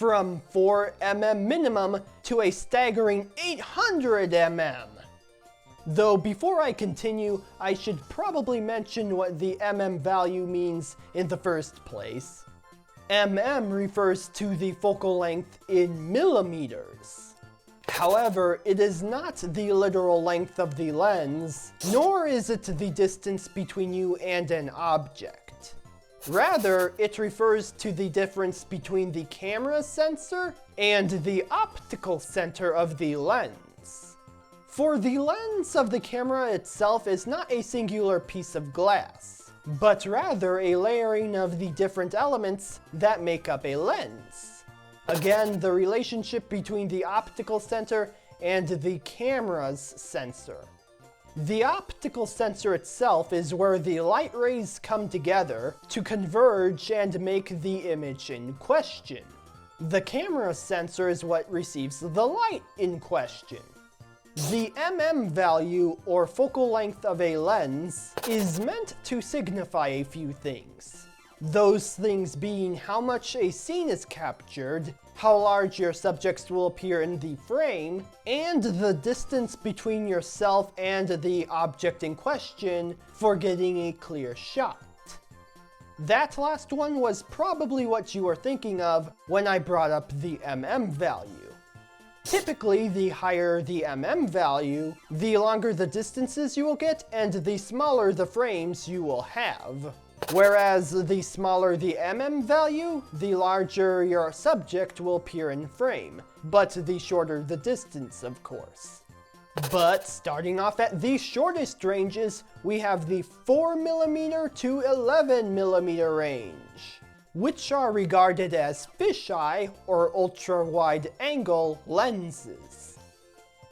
from 4 mm minimum to a staggering 800 mm. Though before I continue, I should probably mention what the mm value means in the first place. Mm refers to the focal length in millimeters. However, it is not the literal length of the lens, nor is it the distance between you and an object. Rather, it refers to the difference between the camera sensor and the optical center of the lens. For the lens of the camera itself is not a singular piece of glass, but rather a layering of the different elements that make up a lens. Again, the relationship between the optical center and the camera's sensor. The optical sensor itself is where the light rays come together to converge and make the image in question. The camera sensor is what receives the light in question. The mm value, or focal length of a lens, is meant to signify a few things. Those things being how much a scene is captured, how large your subjects will appear in the frame, and the distance between yourself and the object in question for getting a clear shot. That last one was probably what you were thinking of when I brought up the mm value. Typically, the higher the mm value, the longer the distances you will get and the smaller the frames you will have. Whereas the smaller the mm value, the larger your subject will appear in frame, but the shorter the distance, of course. But starting off at the shortest ranges, we have the 4mm to 11mm range, which are regarded as fisheye or ultra-wide angle lenses.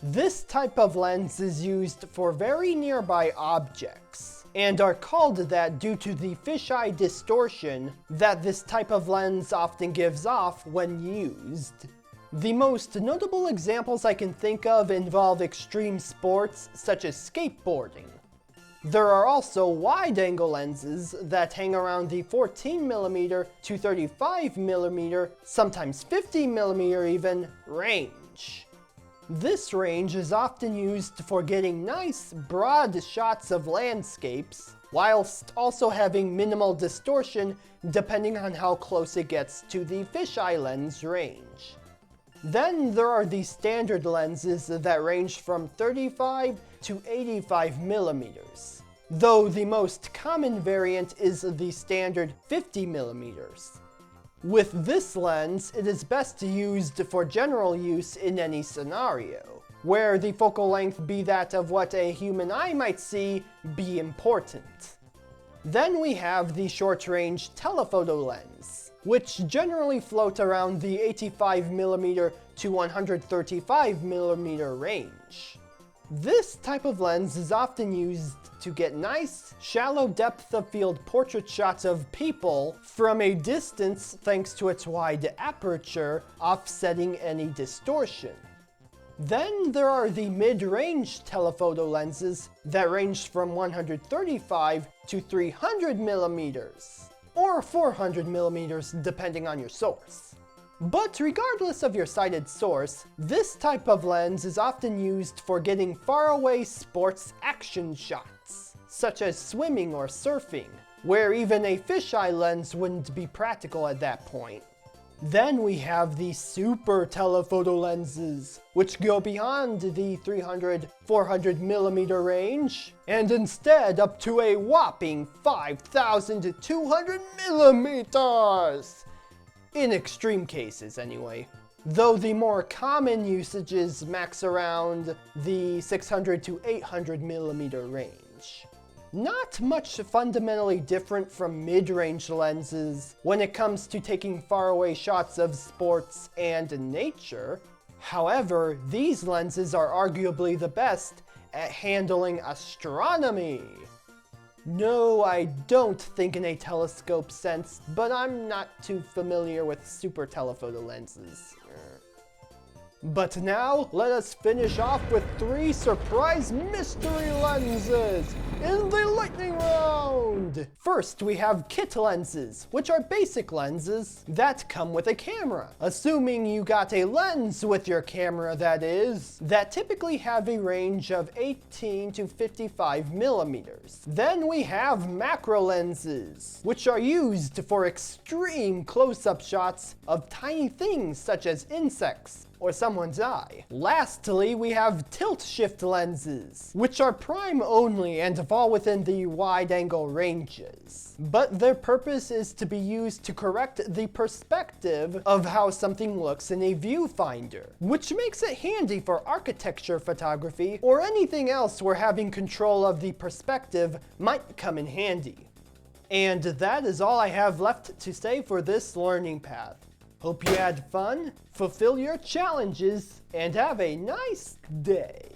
This type of lens is used for very nearby objects, and are called that due to the fisheye distortion that this type of lens often gives off when used. The most notable examples I can think of involve extreme sports such as skateboarding. There are also wide-angle lenses that hang around the 14mm to 35mm, sometimes 50mm even, range. This range is often used for getting nice, broad shots of landscapes, whilst also having minimal distortion depending on how close it gets to the fisheye lens range. Then there are the standard lenses that range from 35 to 85mm, though the most common variant is the standard 50mm. With this lens, it is best used for general use in any scenario, where the focal length be that of what a human eye might see be important. Then we have the short-range telephoto lens, which generally float around the 85mm to 135mm range. This type of lens is often used to get nice, shallow depth of field portrait shots of people from a distance thanks to its wide aperture, offsetting any distortion. Then there are the mid-range telephoto lenses that range from 135 to 300mm, or 400mm depending on your source. But regardless of your sighted source, this type of lens is often used for getting faraway sports action shots, such as swimming or surfing, where even a fisheye lens wouldn't be practical at that point. Then we have the super telephoto lenses, which go beyond the 300-400mm range, and instead up to a whopping 5,200mm! In extreme cases, anyway. Though the more common usages max around the 600 to 800mm range. Not much fundamentally different from mid-range lenses when it comes to taking faraway shots of sports and nature. However, these lenses are arguably the best at handling astronomy. No, I don't think in a telescope sense, but I'm not too familiar with super telephoto lenses. But now, let us finish off with 3 surprise mystery lenses in the lightning round! First, we have kit lenses, which are basic lenses that come with a camera. Assuming you got a lens with your camera, that is, that typically have a range of 18 to 55 millimeters. Then we have macro lenses, which are used for extreme close-up shots of tiny things such as insects or someone's eye. Lastly, we have tilt-shift lenses, which are prime only and fall within the wide-angle ranges. But their purpose is to be used to correct the perspective of how something looks in a viewfinder, which makes it handy for architecture photography or anything else where having control of the perspective might come in handy. And that is all I have left to say for this learning path. Hope you had fun, fulfill your challenges, and have a nice day.